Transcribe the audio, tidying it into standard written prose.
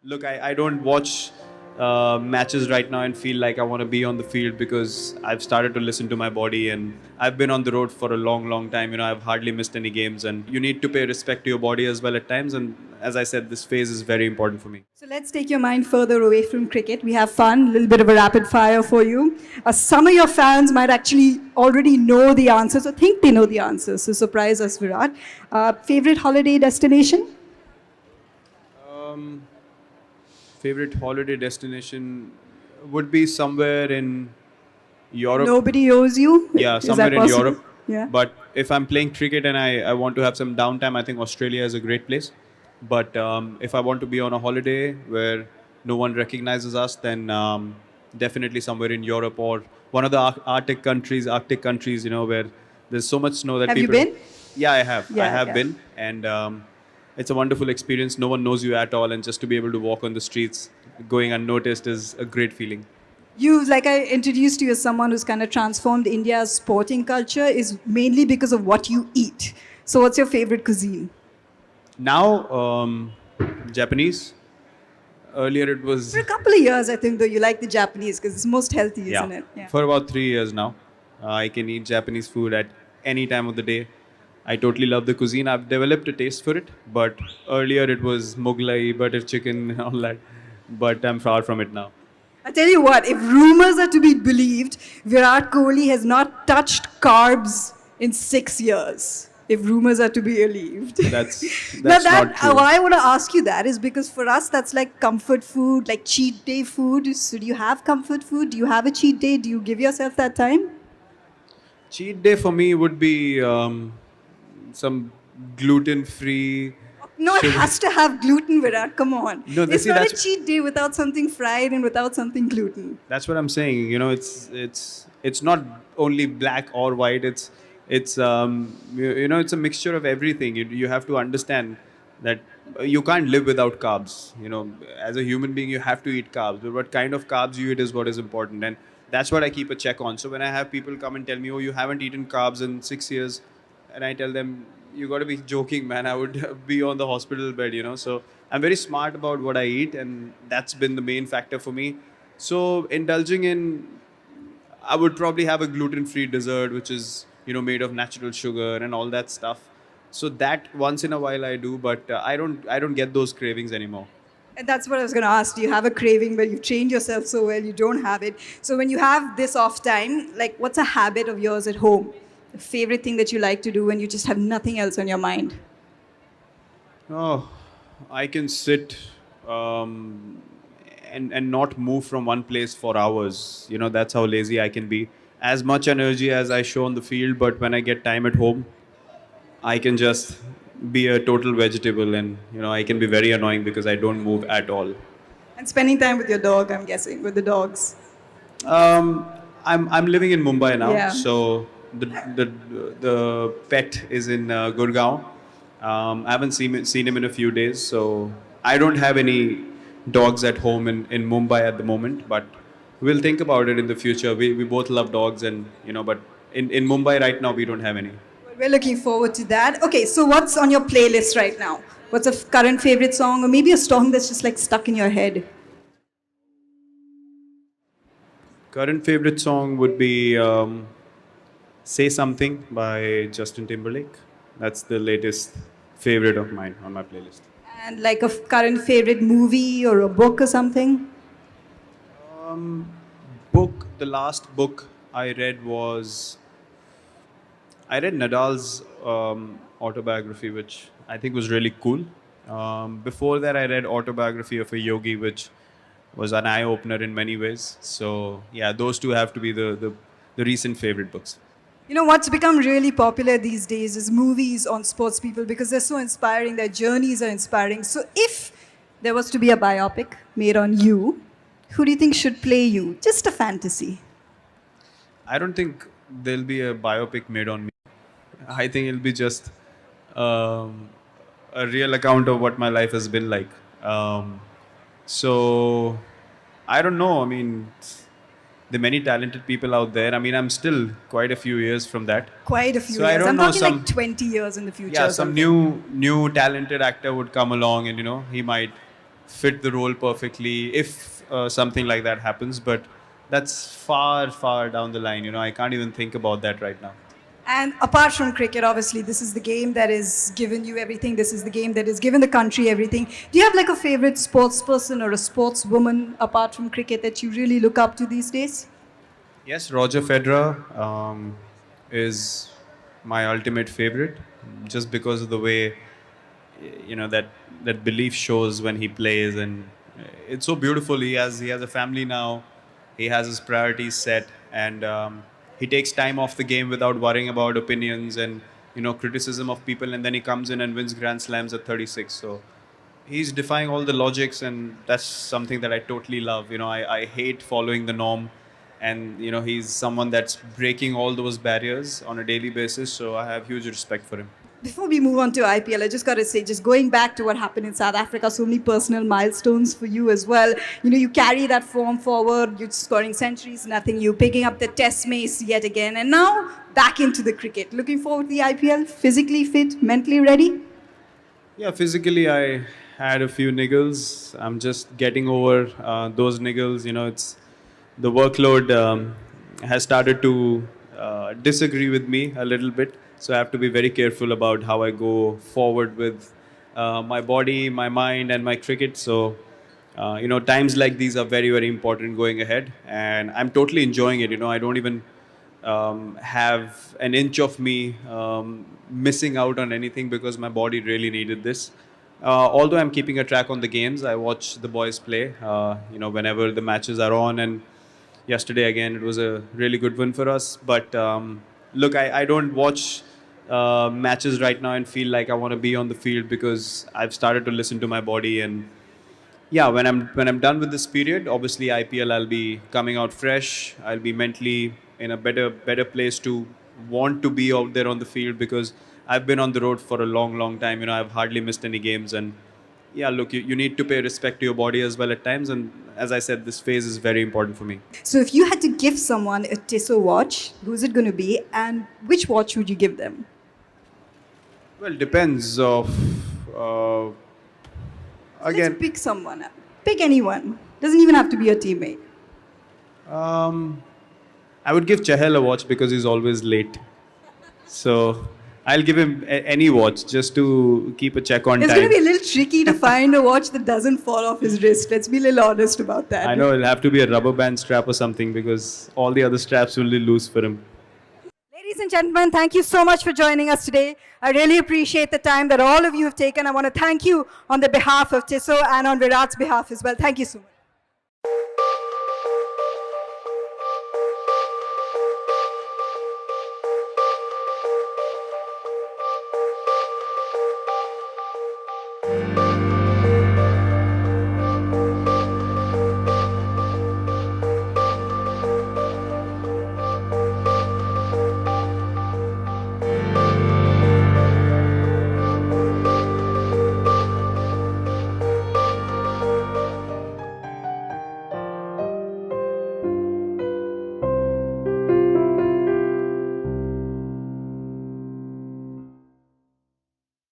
Look, I don't watch matches right now and feel like I want to be on the field because I've started to listen to my body and I've been on the road for a long, long time. I've hardly missed any games and you need to pay respect to your body as well at times. And as I said, this phase is very important for me. So let's take your mind further away from cricket. We have fun, a little bit of a rapid fire for you. Some of your fans might actually already know the answers or think they know the answers. So surprise us, Virat. Favorite holiday destination? Um, Favorite holiday destination would be somewhere in Europe. Nobody owes you? Yeah, Is somewhere that in possible? Europe. Yeah. But if I'm playing cricket and I want to have some downtime, I think Australia is a great place. But if I want to be on a holiday where no one recognizes us, then definitely somewhere in Europe or one of the Arctic countries, where there's so much snow that Have you people. been? Yeah, I have. I Yeah, have yeah. been, and it's a wonderful experience. No one knows you at all, and just to be able to walk on the streets, going unnoticed, is a great feeling. Like I introduced you as someone who's kind of transformed India's sporting culture is mainly because of what you eat. So what's your favorite cuisine? Now, Japanese. Earlier, it was. For a couple of years, I think, though, you like the Japanese because it's most healthy, Yeah. isn't it? Yeah. For about 3 years now, I can eat Japanese food at any time of the day. I totally love the cuisine. I've developed a taste for it, but earlier it was Mughlai, butter chicken, and all that. But I'm far from it now. I tell you what, if rumors are to be believed, Virat Kohli has not touched carbs in 6 years. If rumors are to be believed. That's Now not true. why I want to ask you that is because for us that's like comfort food, like cheat day food. So do you have comfort food? Do you have a cheat day? Do you give yourself that time? Cheat day for me would be some gluten-free. No, it sugar- has to have gluten, Virat. Come on. No, It's not a that's- cheat day without something fried and without something gluten. That's what I'm saying. It's not only black or white. It's a mixture of everything. You have to understand that you can't live without carbs. As a human being, you have to eat carbs. But what kind of carbs you eat is what is important, and that's what I keep a check on. So when I have people come and tell me, "Oh, you haven't eaten carbs in 6 years," and I tell them, "You got to be joking, man. I would be on the hospital bed." So I'm very smart about what I eat, and that's been the main factor for me. So indulging in, I would probably have a gluten-free dessert, which is made of natural sugar and all that stuff. So that once in a while I do, but I don't get those cravings anymore. And that's what I was going to ask. Do you have a craving where you've trained yourself so well you don't have it? So when you have this off time, like what's a habit of yours at home? The favorite thing that you like to do when you just have nothing else on your mind? Oh, I can sit and not move from one place for hours. That's how lazy I can be. As much energy as I show on the field, but when I get time at home, I can just be a total vegetable, and I can be very annoying because I don't move at all. And spending time with your dog, I'm guessing, with the dogs. Um, I'm living in Mumbai now, Yeah. so the pet is in Gurgaon. I haven't seen him in a few days, so I don't have any dogs at home in Mumbai at the moment. But we'll think about it in the future. We both love dogs, and but in Mumbai right now we don't have any. Well, we're looking forward to that. Okay, so what's on your playlist right now? What's a current favorite song, or maybe a song that's just like stuck in your head? Current favorite song would be "Say Something" by Justin Timberlake. That's the latest favorite of mine on my playlist. And like a current favorite movie or a book or something? Book. The last book I read was I read Nadal's autobiography, which I think was really cool. Before that, I read autobiography of a yogi, which was an eye opener in many ways. So yeah, those two have to be the recent favorite books. You know what's become really popular these days is movies on sports people because they're so inspiring, their journeys are inspiring. So if there was to be a biopic made on you, who do you think should play you? Just a fantasy. I don't think there'll be a biopic made on me. I think it'll be just a real account of what my life has been like. So I don't know. I mean, there are many talented people out there. I mean, I'm still quite a few years from that. Quite a few So I years. don't I'm know, talking like 20 years in the future. Yeah, or some something. new talented actor would come along, and he might fit the role perfectly if something like that happens. But that's far, far down the line. I can't even think about that right now. And apart from cricket, obviously, this is the game that has given you everything. This is the game that has given the country everything. Do you have like a favorite sports person or a sportswoman apart from cricket that you really look up to these days? Yes, Roger Federer is my ultimate favorite, just because of the way that belief shows when he plays, and it's so beautiful. He has a family now, he has his priorities set, and he takes time off the game without worrying about opinions and criticism of people, and then he comes in and wins Grand Slams at 36. So he's defying all the logics, and that's something that I totally love. I hate following the norm, and he's someone that's breaking all those barriers on a daily basis, so I have huge respect for him. Before we move on to IPL, I just got to say, just going back to what happened in South Africa, so many personal milestones for you as well. You carry that form forward, you're scoring centuries, nothing, you picking up the test mace yet again, and now back into the cricket. Looking forward to the IPL, physically fit, mentally ready? Yeah, physically, I had a few niggles. I'm just getting over those niggles. It's the workload has started to disagree with me a little bit. So I have to be very careful about how I go forward with my body, my mind, and my cricket. So, times like these are very, very important going ahead. And I'm totally enjoying it. I don't even have an inch of me missing out on anything because my body really needed this. Although I'm keeping a track on the games, I watch the boys play. Whenever the matches are on, and yesterday again it was a really good win for us. But look, I don't watch matches right now and feel like I want to be on the field because I've started to listen to my body. And yeah, when I'm done with this period, obviously IPL, I'll be coming out fresh. I'll be mentally in a better place to want to be out there on the field, because I've been on the road for a long, long time. I've hardly missed any games. And yeah, look, you need to pay respect to your body as well at times. And as I said, this phase is very important for me. So if you had to give someone a Tissot watch, who's it going to be, and which watch would you give them? Well, depends of uh, Let's again. pick someone. Pick anyone. Doesn't even have to be your teammate. Um, I would give Chahel a watch because he's always late. So I'll give him any watch just to keep a check on It's going to time. be a little tricky to find a watch that doesn't fall off his wrist. Let's be a little honest about that. I know it'll have to be a rubber band strap or something because all the other straps will be loose for him. Ladies and gentlemen, thank you so much for joining us today. I really appreciate the time that all of you have taken. I want to thank you on the behalf of Tissot and on Virat's behalf as well. Thank you so much.